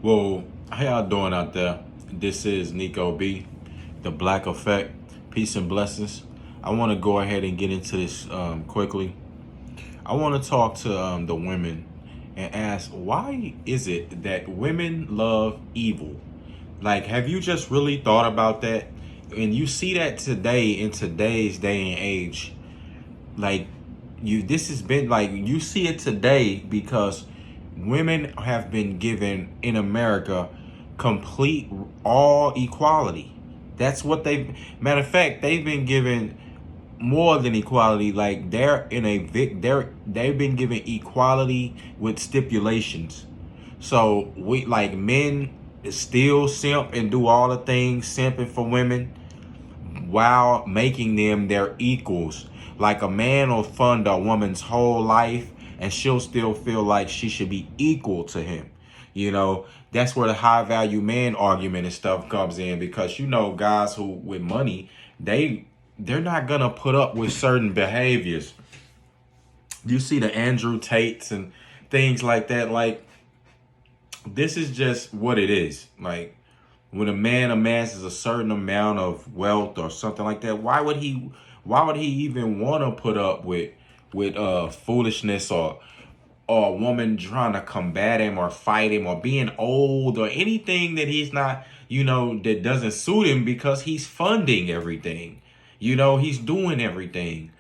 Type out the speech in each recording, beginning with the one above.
Well, how y'all doing out there? This is Nico B, the Black Effect. Peace and blessings. I want to go ahead and get into this quickly. I want to talk to the women and ask, why is it that women love evil? Like, have you just really thought about that? And you see that today in today's day and age. Like, this has been like, you see it today because women have been given in America complete all equality. That's what matter of fact, they've been given more than equality. Like, they've been given equality with stipulations. So we, like, men still simp and do all the things simping for women while making them their equals. Like, a man will fund a woman's whole life and she'll still feel like she should be equal to him. You know, that's where the high value man argument and stuff comes in, because guys who with money, they're not gonna put up with certain behaviors. You see the Andrew Tates and things like that. Like, this is just what it is. Like, when a man amasses a certain amount of wealth or something like that, why would he even want to put up with foolishness, or a woman trying to combat him or fight him, or being old, or anything that he's not, that doesn't suit him, because he's funding everything. He's doing everything.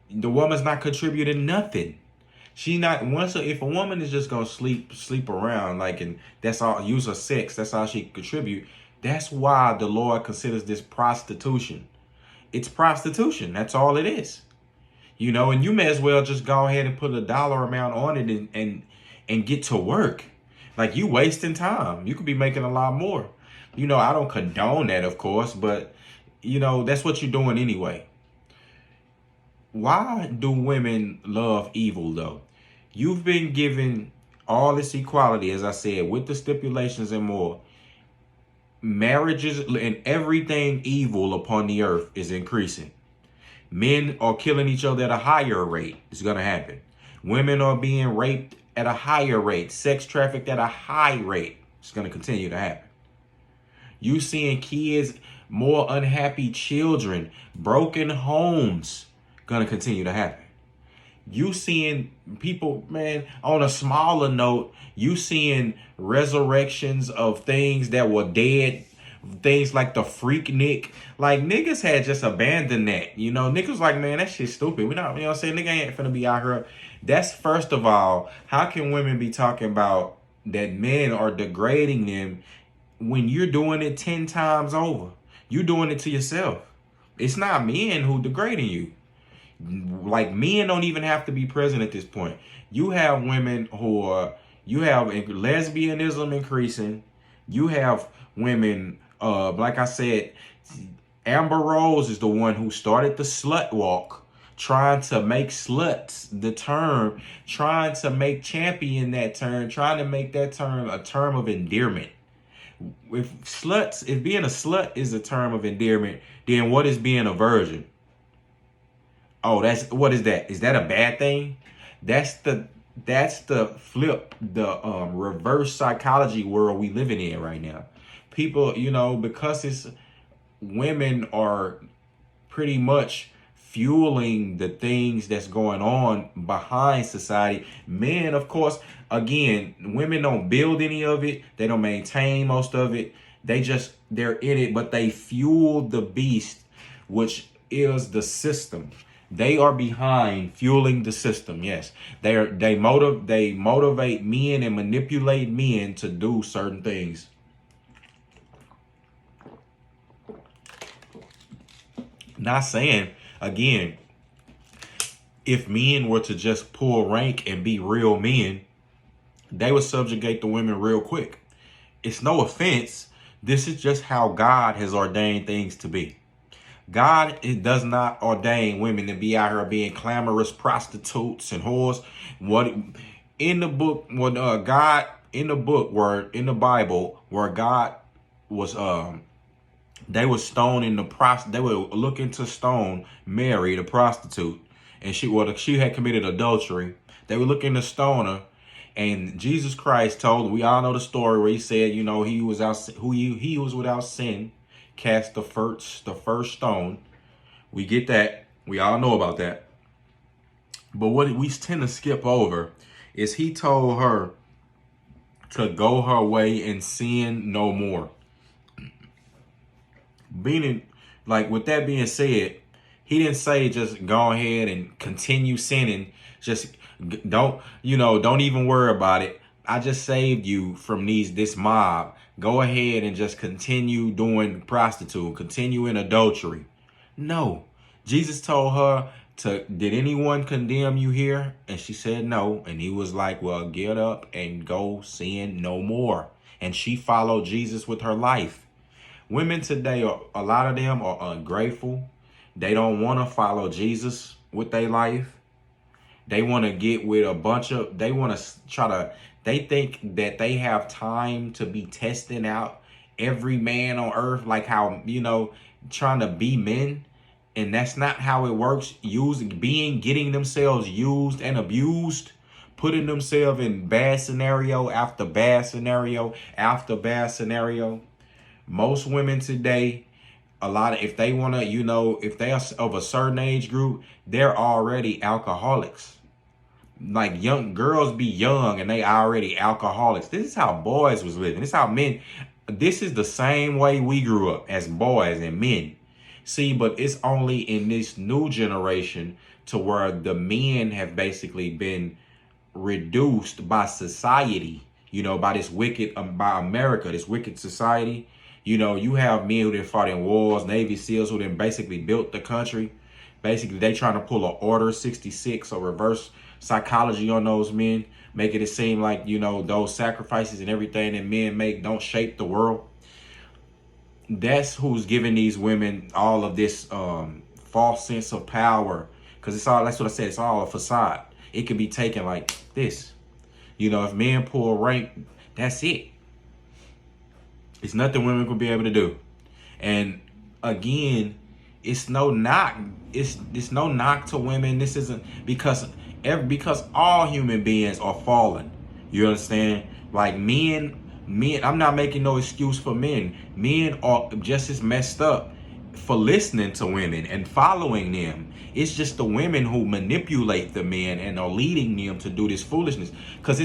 The woman's not contributing nothing. She not once if a woman is just gonna sleep around, like, and that's all, use her sex, that's all she contribute. That's why the Lord considers this prostitution. It's prostitution. That's all it is. And you may as well just go ahead and put a dollar amount on it and get to work. Like, you wasting time. You could be making a lot more. I don't condone that, of course, but that's what you're doing anyway. Why do women love evil, though? You've been given all this equality, as I said, with the stipulations and more. Marriages and everything evil upon the earth is increasing. Men are killing each other at a higher rate. It's going to happen. Women are being raped at a higher rate. Sex trafficked at a high rate. It's going to continue to happen. You seeing kids, more unhappy children, broken homes, going to continue to happen. You seeing people, man, on a smaller note, you seeing resurrections of things that were dead, things like the Freaknik. Like, niggas had just abandoned that. Niggas like, man, that shit's stupid. We not, what I'm saying? Nigga ain't finna be out here. That's, first of all, how can women be talking about that men are degrading them when you're doing it 10 times over? You're doing it to yourself. It's not men who degrading you. Like, men don't even have to be present at this point. You have women you have lesbianism increasing. You have women, like I said, Amber Rose is the one who started the slut walk, trying to make sluts the term, trying to make champion that term, trying to make that term a term of endearment. If being a slut is a term of endearment, then what is being a virgin? Oh, what is that? Is that a bad thing? That's the flip, the reverse psychology world we living in right now. People, because women are pretty much fueling the things that's going on behind society. Men, of course, again, women don't build any of it. They don't maintain most of it. They're in it, but they fuel the beast, which is the system. They are behind fueling the system. Yes, they motivate men and manipulate men to do certain things. Not saying, again, if men were to just pull rank and be real men, they would subjugate the women real quick. It's no offense. This is just how God has ordained things to be. God, it does not ordain women to be out here being clamorous prostitutes and whores. What in the book, when God in the book, where in the Bible, where God was, they were stoning they were looking to stone Mary, the prostitute, and she had committed adultery. They were looking to stone her, And Jesus Christ told, we all know the story where he said, you know, he was without sin, cast the first stone. We get that. We all know about that. But what we tend to skip over is he told her to go her way and sin no more. Meaning, like, with that being said, he didn't say just go ahead and continue sinning. Just don't even worry about it. I just saved you from this mob. Go ahead and just continue doing prostitute, continue in adultery. No. Jesus told her did anyone condemn you here? And she said no. And he was like, well, get up and go sin no more. And she followed Jesus with her life. Women today, a lot of them are ungrateful. They don't want to follow Jesus with their life. They want to get with they think that they have time to be testing out every man on earth, like how, trying to be men. And that's not how it works. Getting themselves used and abused, putting themselves in bad scenario after bad scenario after bad scenario. Most women today, if they want to, if they are of a certain age group, they're already alcoholics. Like, young girls be young and they already alcoholics. This is how boys was living. This is how men, this is the same way we grew up as boys and men. See, but it's only in this new generation to where the men have basically been reduced by society, by this wicked, by America, this wicked society. You have men who done fought in wars, Navy SEALs who done basically built the country. Basically, they trying to pull a Order 66 or reverse psychology on those men, making it seem like, those sacrifices and everything that men make don't shape the world. That's who's giving these women all of this false sense of power. Because that's what I said, it's all a facade. It can be taken like this. If men pull rank, that's it. It's nothing women could be able to do. And again, it's no knock. It's no knock to women. This isn't because all human beings are fallen. You understand? Like men, I'm not making no excuse for men. Men are just as messed up for listening to women and following them. It's just the women who manipulate the men and are leading them to do this foolishness. And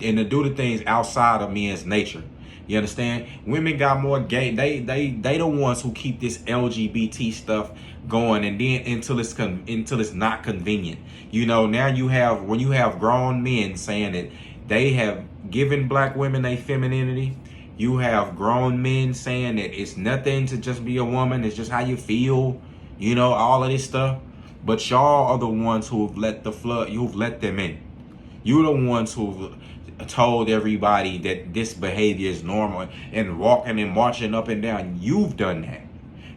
to do the things outside of men's nature. You understand? Women got more gay. They the ones who keep this LGBT stuff going, and then until it's not convenient. Now when you have grown men saying that they have given black women a femininity, you have grown men saying that it's nothing to just be a woman, it's just how you feel, all of this stuff. But y'all are the ones who've let you've let them in. You're the ones who've told everybody that this behavior is normal and walking and marching up and down. You've done that.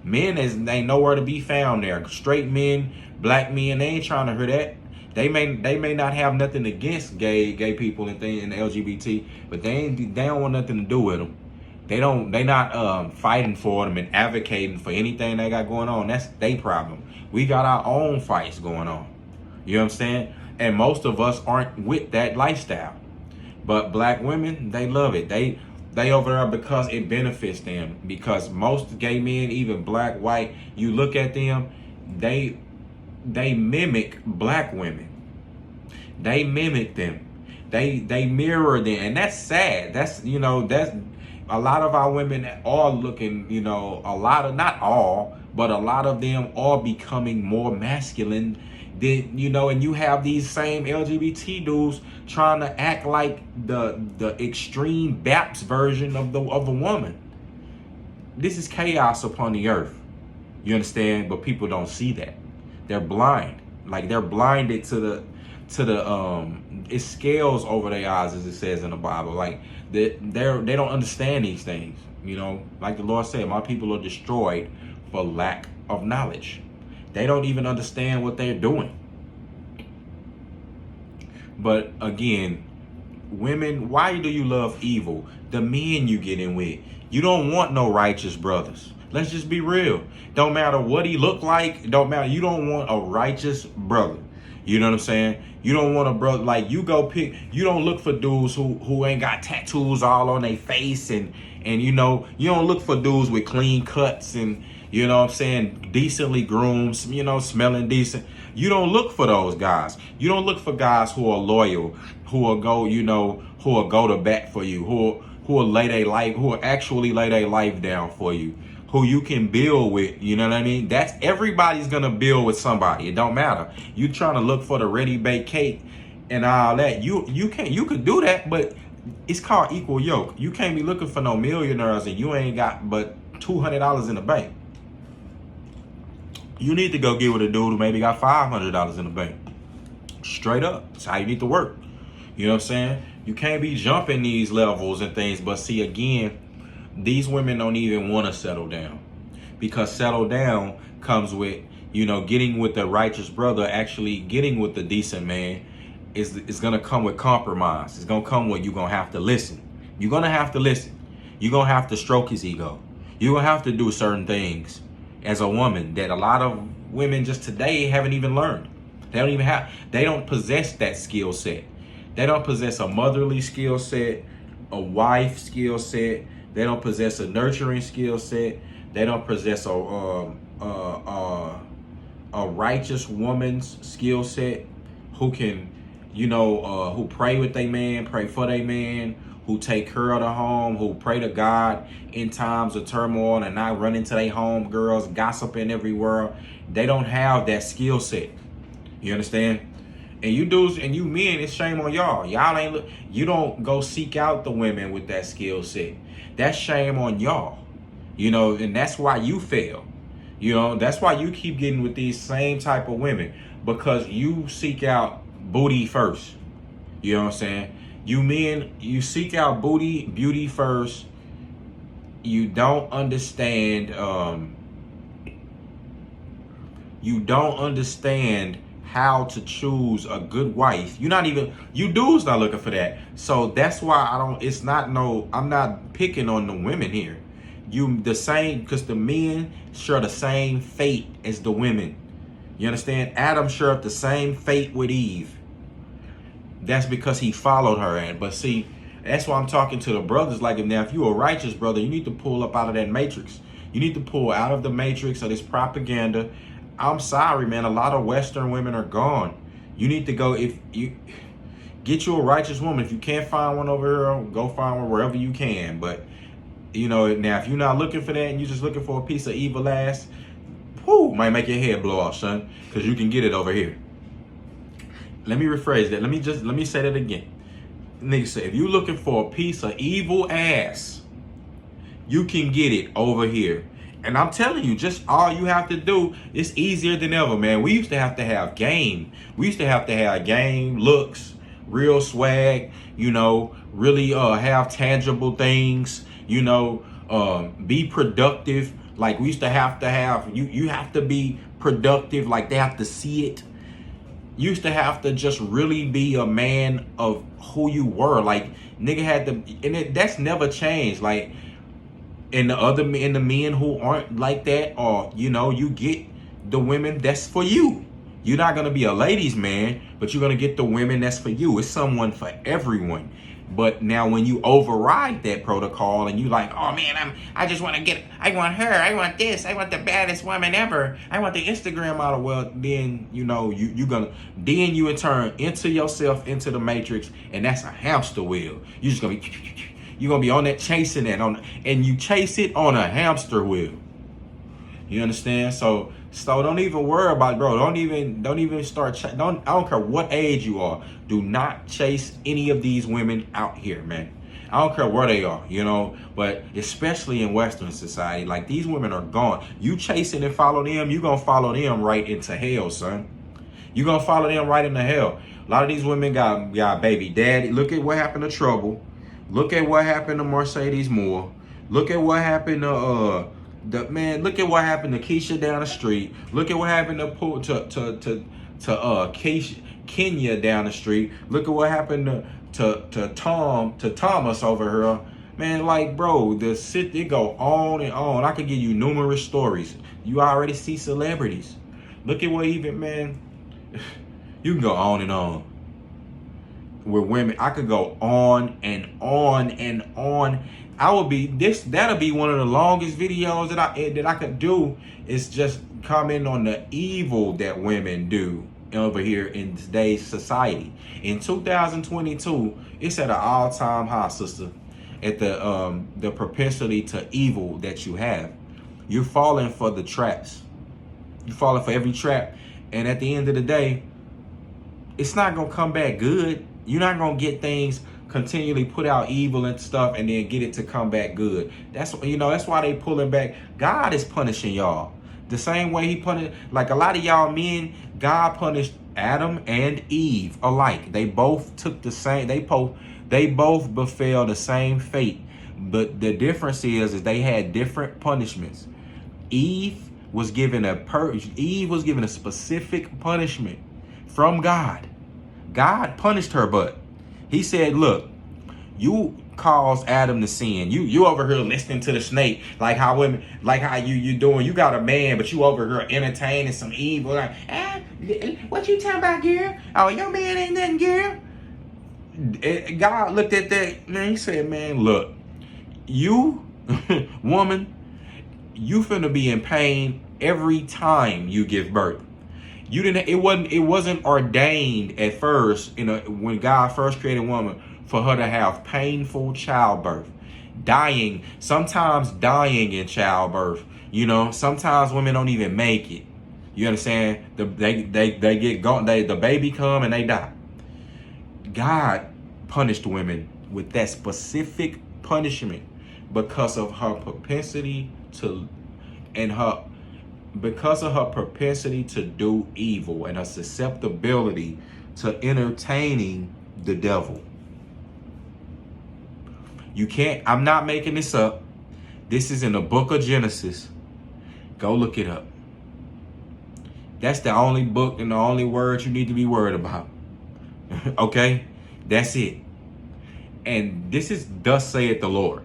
Men ain't nowhere to be found there. Straight men, black men, they ain't trying to hear that. They may not have nothing against gay people and things in the LGBT, but they don't want nothing to do with them. They not fighting for them and advocating for anything they got going on. That's their problem. We got our own fights going on. You know what I'm saying? And most of us aren't with that lifestyle. But black women, they love it. They over there because it benefits them. Because most gay men, even black, white, you look at them, they mimic black women. They mimic them. They mirror them, and that's sad. That's a lot of our women are looking. Not all, but a lot of them are becoming more masculine. And you have these same LGBT dudes trying to act like the extreme Baps version of a woman. This is chaos upon the earth. You understand? But people don't see that. They're blind. Like they're blinded to the it scales over their eyes, as it says in the Bible. Like they don't understand these things. Like the Lord said, my people are destroyed for lack of knowledge. They don't even understand what they're doing. But again, women, why do you love evil? The men you get in with. You don't want no righteous brothers. Let's just be real. Don't matter what he look like. Don't matter. You don't want a righteous brother. You know what I'm saying? You don't want a brother like you go pick. You don't look for dudes who ain't got tattoos all on their face and you know you don't look for dudes with clean cuts and you know what I'm saying decently groomed. You know, smelling decent. You don't look for those guys. You don't look for guys who are loyal, who will go, you know, who will go to bat for you, who will lay their life, who will actually lay their life down for you, who you can build with. You know what I mean? That's everybody's gonna build with somebody. It don't matter. You trying to look for the ready baked cake and all that. You can't. You could do that, but it's called equal yoke. You can't be looking for no millionaires and you ain't got but $200 in the bank. You need to go get with a dude who maybe got $500 in the bank. Straight up. That's how you need to work. You know what I'm saying? You can't be jumping these levels and things. But see, again, these women don't even want to settle down. Because settle down comes with, you know, getting with the righteous brother, actually getting with the decent man is going to come with compromise. It's going to come with you're going to have to listen. You're going to have to listen. You're going to have to stroke his ego. You're going to have to do certain things as a woman that a lot of women just today haven't even learned. They don't possess that skill set. They don't possess a motherly skill set, a wife skill set. They don't possess a nurturing skill set. They don't possess a righteous woman's skill set who can, you know, who pray with their man, pray for their man, who take care of the home, who pray to God in times of turmoil and not run into their home girls, gossiping everywhere. They don't have that skill set. You understand? And you dudes and you men, it's shame on y'all. You don't go seek out the women with that skill set. That's shame on y'all. You know, and that's why you fail. You know, that's why you keep getting with these same type of women, because you seek out booty first. You know what I'm saying? You men, you seek out beauty first. You don't understand. You don't understand how to choose a good wife. You dudes not looking for that. So that's why I'm not picking on the women here. Because the men share the same fate as the women. You understand? Adam shared the same fate with Eve. That's because he followed her. But see, that's why I'm talking to the brothers. Like, now, if you're a righteous brother, you need to pull up out of that matrix. You need to pull out of the matrix of this propaganda. I'm sorry, man. A lot of Western women are gone. You need to go, if you get you a righteous woman. If you can't find one over here, go find one wherever you can. But, you know, now, if you're not looking for that and you're just looking for a piece of evil ass, whoo, might make your head blow off, son. Because you can get it over here. Let me rephrase that. Let me say that again. Nigga say, if you're looking for a piece of evil ass, you can get it over here. And I'm telling you, just all you have to do, it's easier than ever, man. We used to have game. We used to have game, looks, real swag, you know, really have tangible things, you know, be productive. Like, we used to have, you have to be productive. Like, they have to see it. You used to have to just really be a man of who you were. Like, nigga had to, and that's never changed. Like, and the men who aren't like that, or, you know, you get the women that's for you. You're not gonna be a ladies' man, but you're gonna get the women that's for you. It's someone for everyone. But now when you override that protocol and you like, oh man, I just want to get, I want her, I want this, I want the baddest woman ever, I want the Instagram model. Well, then, you know, then you in turn enter yourself into the matrix, and that's a hamster wheel. You're just gonna be, you're gonna be on that, chasing that and you chase it on a hamster wheel. You understand? So don't even worry about it, bro. Don't even start. I don't care what age you are. Do not chase any of these women out here, man. I don't care where they are, you know. But especially in Western society, like, these women are gone. You chasing and follow them, you gonna follow them right into hell, son. You gonna follow them right into hell. A lot of these women got baby daddy. Look at what happened to Trouble. Look at what happened to Mercedes Moore. Look at what happened to look at what happened to Keisha down the street. Look at what happened to Kenya down the street. Look at what happened to Thomas over here. Man, like, bro, it go on and on. I could give you numerous stories. You already see celebrities. Look at what even, man, You can go on and on with women. I could go on and on and on. That'll be one of the longest videos that I could do, is just comment on the evil that women do over here in today's society. In 2022, it's at an all-time high, sister, at the propensity to evil that you have. You're falling for the traps. You're falling for every trap. And at the end of the day, it's not gonna come back good. You're not gonna get things continually put out evil and stuff and then get it to come back good. That's why they pulling back. God is punishing y'all the same way he punished, like a lot of y'all men. God punished Adam and Eve alike. They both took the same. They both befell the same fate, but the difference is they had different punishments. Eve was given a specific punishment from God. God punished her butt. He said, look, you caused Adam to sin. You over here listening to the snake, like how women, like how you doing. You got a man, but you over here entertaining some evil. Like, what you talking about, girl? Oh, your man ain't nothing, girl. God looked at that, man, he said, man, look, you, woman, you finna be in pain every time you give birth. It wasn't ordained at first, when God first created woman, for her to have painful childbirth, sometimes dying in childbirth. Sometimes women don't even make it. You understand? They get gone. The baby come and they die. God punished women with that specific punishment because of her propensity to do evil and her susceptibility to entertaining the devil. You can't, I'm not making this up. This is in the book of Genesis. Go look it up. That's the only book and the only words you need to be worried about. Okay? That's it. And this is thus saith the Lord.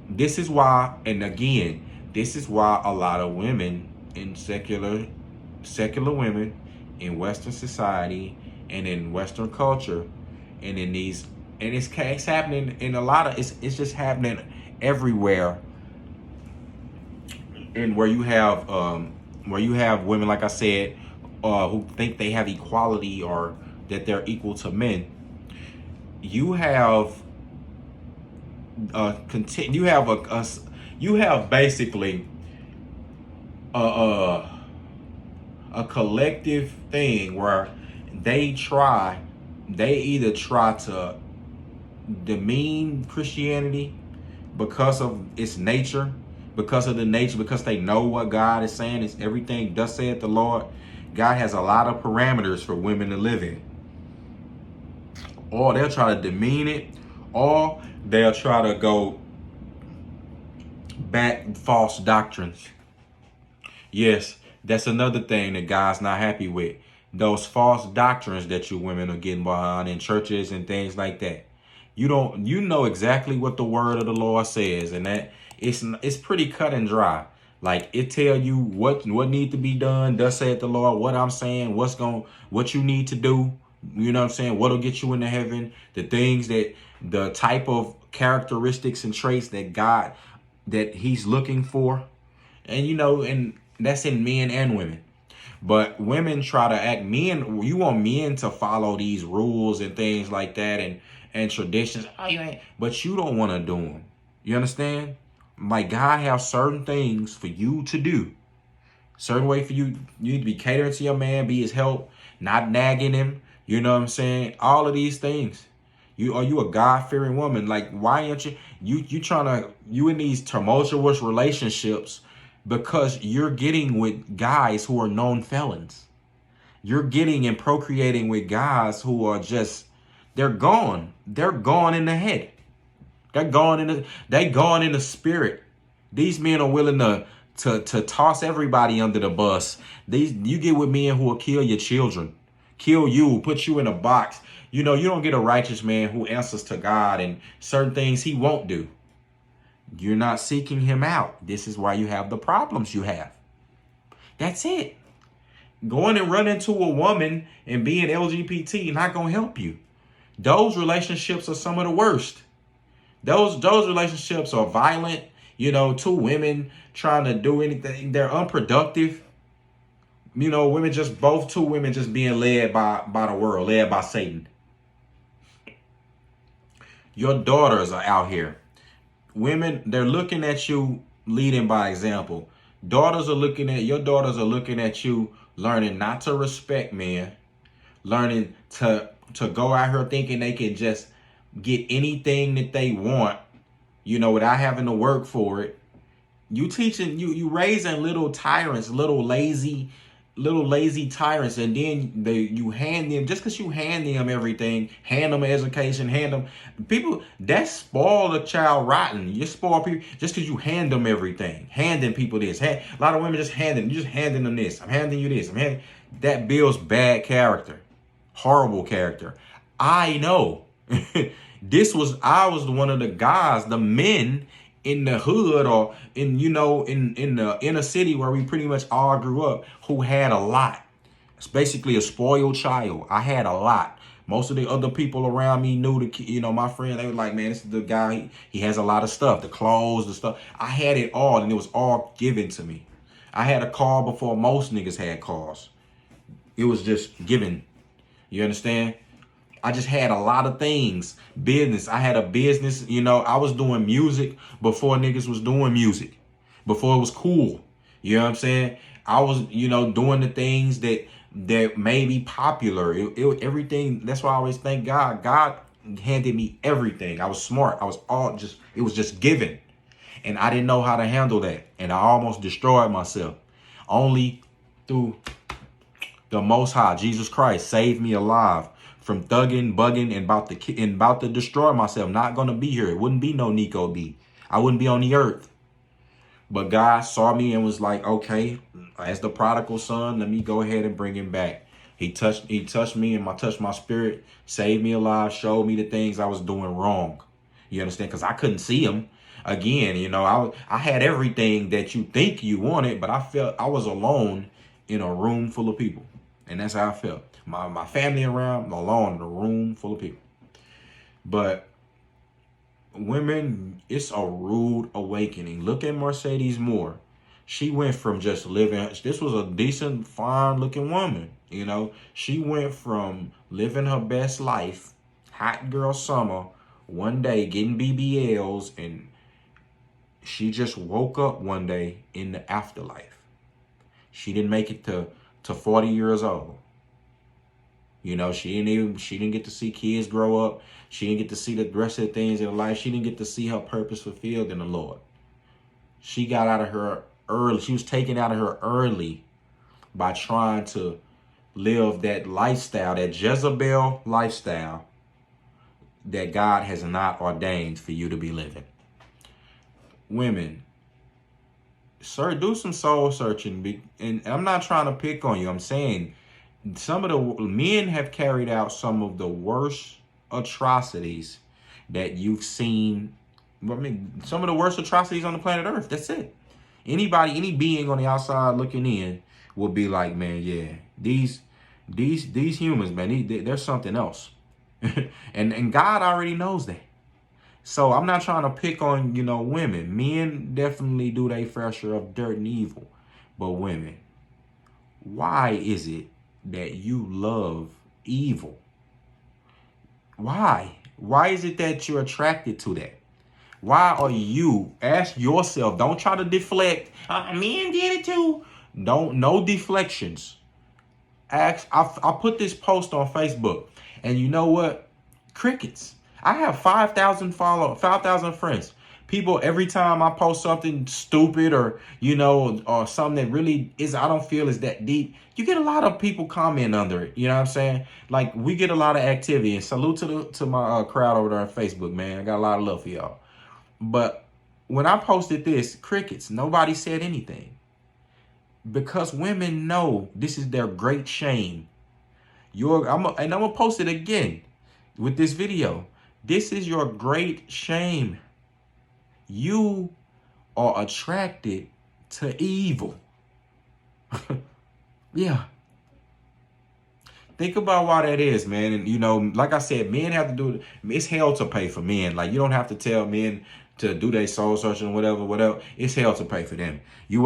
This is why, and again, this is why a lot of women in secular women in Western society and in Western culture and in these, and it's happening in a lot of, it's just happening everywhere. And where you have women, like I said, who think they have equality or that they're equal to men. You have basically a collective thing where they either try to demean Christianity because of its nature, because they know what God is saying is everything thus saith the Lord. God has a lot of parameters for women to live in. Or they'll try to demean it, or they'll try to go back false doctrines. Yes, that's another thing that God's not happy with. Those false doctrines that you women are getting behind in churches and things like that. You know exactly what the word of the Lord says, and that it's pretty cut and dry. Like, it tell you what need to be done, thus saith the Lord, what I'm saying, what you need to do. You know what I'm saying? What'll get you into heaven, the type of characteristics and traits that he's looking for. And and that's in men and women. But women try to act, you want men to follow these rules and things like that and traditions. Oh, you ain't, but you don't want to do them. You understand? Like, God has certain things for you to do. Certain way for you. You need to be catering to your man, be his help, not nagging him. You know what I'm saying? All of these things. Are you a God-fearing woman? Like, why aren't you in these tumultuous relationships because you're getting with guys who are known felons. You're getting and procreating with guys who are just, they're gone. They're gone in the head. They're gone in the spirit. These men are willing to toss everybody under the bus. You get with men who will kill your children. Kill you, put you in a box. You don't get a righteous man who answers to God and certain things he won't do. You're not seeking him out. This is why you have the problems you have. That's it. Going and running to a woman and being LGBT not gonna help you. Those relationships are some of the worst. Those relationships are violent. You know, two women trying to do anything. They're unproductive. You know, two women just being led by the world, led by Satan. Your daughters are out here. Women, they're looking at you leading by example. Your daughters are looking at you learning not to respect men, learning to go out here thinking they can just get anything that they want, you know, without having to work for it. You raising little tyrants, little lazy tyrants, and then you hand them, just because you hand them everything, hand them education, hand them people, that spoil the child rotten. You spoil people just because you hand them everything, handing people this. A lot of women just handing them this. I'm handing you this. That builds bad character, horrible character. I know. I was one of the guys, the men in the hood, or in the inner city where we pretty much all grew up, who had a lot. It's basically a spoiled child. I had a lot. Most of the other people around me knew my friend. They were like, man, this is the guy. He has a lot of stuff, the clothes, the stuff. I had it all, and it was all given to me. I had a car before most niggas had cars. It was just given. You understand? I just had a lot of things. Business. I had a business. I was doing music before niggas was doing music. Before it was cool. You know what I'm saying? I was, doing the things that made me popular. Everything. That's why I always thank God. God handed me everything. I was smart. It was just given. And I didn't know how to handle that. And I almost destroyed myself. Only through the Most High, Jesus Christ, saved me alive from thugging, bugging, and about to destroy myself. Not gonna be here. It wouldn't be no Nico B. I wouldn't be on the earth. But God saw me and was like, okay, as the prodigal son, let me go ahead and bring him back. He touched me and touched my spirit, saved me alive, showed me the things I was doing wrong. You understand? Because I couldn't see him. Again, I had everything that you think you wanted, but I felt I was alone in a room full of people. And that's how I felt. My family around, alone in a room full of people. But women, it's a rude awakening. Look at Mercedes Moore. She went from just living, this was a decent, fine looking woman. She went from living her best life, hot girl summer, one day getting BBLs, and she just woke up one day in the afterlife. She didn't make it to 40 years old. She didn't get to see kids grow up. She didn't get to see the rest of the things in her life. She didn't get to see her purpose fulfilled in the Lord. She got out of her early. She was taken out of her early by trying to live that lifestyle, that Jezebel lifestyle that God has not ordained for you to be living. Women, sir, do some soul searching. And I'm not trying to pick on you. I'm saying some of the men have carried out some of the worst atrocities that you've seen. Some of the worst atrocities on the planet Earth. That's it. Any being on the outside looking in will be like, man, yeah, these humans, man, they're something else. and God already knows that. So I'm not trying to pick on, women. Men definitely do their fair share of dirt and evil. But women, why is it that you love evil? Why? Why is it that you're attracted to that? Why are you? Ask yourself. Don't try to deflect. Men did it too. No deflections. I put this post on Facebook, and you know what? Crickets. I have 5,000 friends. People, every time I post something stupid or something that really I don't feel is that deep, you get a lot of people comment under it. You know what I'm saying? Like, we get a lot of activity. And salute to my crowd over there on Facebook, man. I got a lot of love for y'all. But when I posted this, crickets, nobody said anything. Because women know this is their great shame. I'm gonna post it again with this video. This is your great shame. You are attracted to evil. Yeah. Think about why that is, man. And you know, like I said, men have to do it. It's hell to pay for men. Like you don't have to tell men to do their soul searching, whatever. It's hell to pay for them. You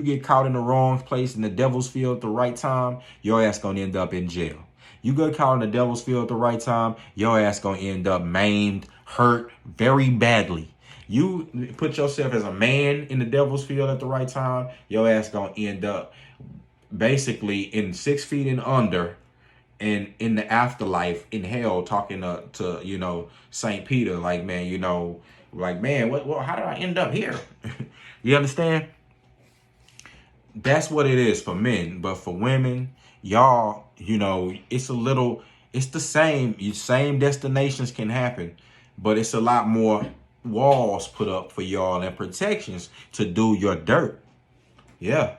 get caught in the wrong place in the devil's field at the right time, your ass gonna end up in jail. You get caught in the devil's field at the right time, your ass gonna end up maimed, hurt very badly. You put yourself as a man in the devil's field at the right time, your ass gonna end up basically in 6 feet and under, and in the afterlife in hell, talking to you know, Saint Peter, like, man, you know, like, man, what how did I end up here? You understand? That's what it is for men. But for women, y'all, you know, it's the same destinations can happen, but it's a lot more walls put up for y'all and protections to do your dirt. Yeah.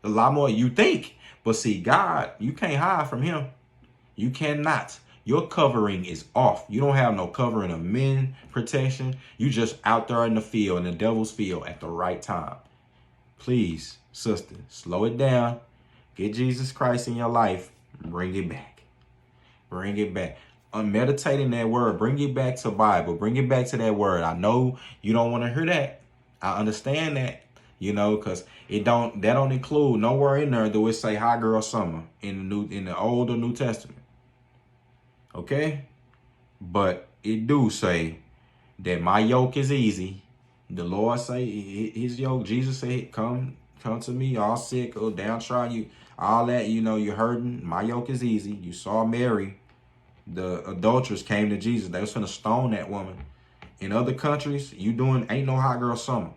A lot more you think. But see, God, you can't hide from him. You cannot. Your covering is off. You don't have no covering of men protection. You just out there in the field, in the devil's field at the right time. Please, sister, slow it down. Get Jesus Christ in your life. Bring it back. Bring it back. Meditating that word. Bring it back to Bible. Bring it back to that word. I know you don't want to hear that. I understand that. You know, because that don't include nowhere in there do it say hot girl summer in the Old or New Testament. Okay? But it do say that my yoke is easy. The Lord say his yoke, Jesus said, come to me, all sick or downtrodden, you all that, you know, you're hurting. My yoke is easy. You saw Mary, the adulteress, came to Jesus. They was finna stone that woman. In other countries, ain't no hot girl summer.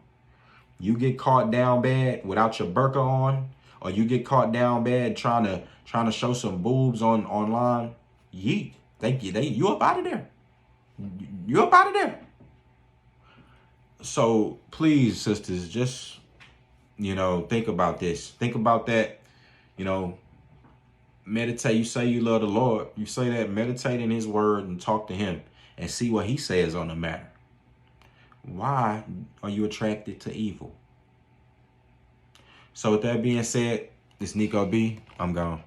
You get caught down bad without your burqa on, or you get caught down bad trying to show some boobs online, yeet. You up out of there. You up out of there. So please, sisters, just, you know, think about this. Think about that. You know, meditate. You say you love the Lord. You say that, meditate in his word and talk to him and see what he says on the matter. Why are you attracted to evil? So with that being said, this Nico B, I'm gone.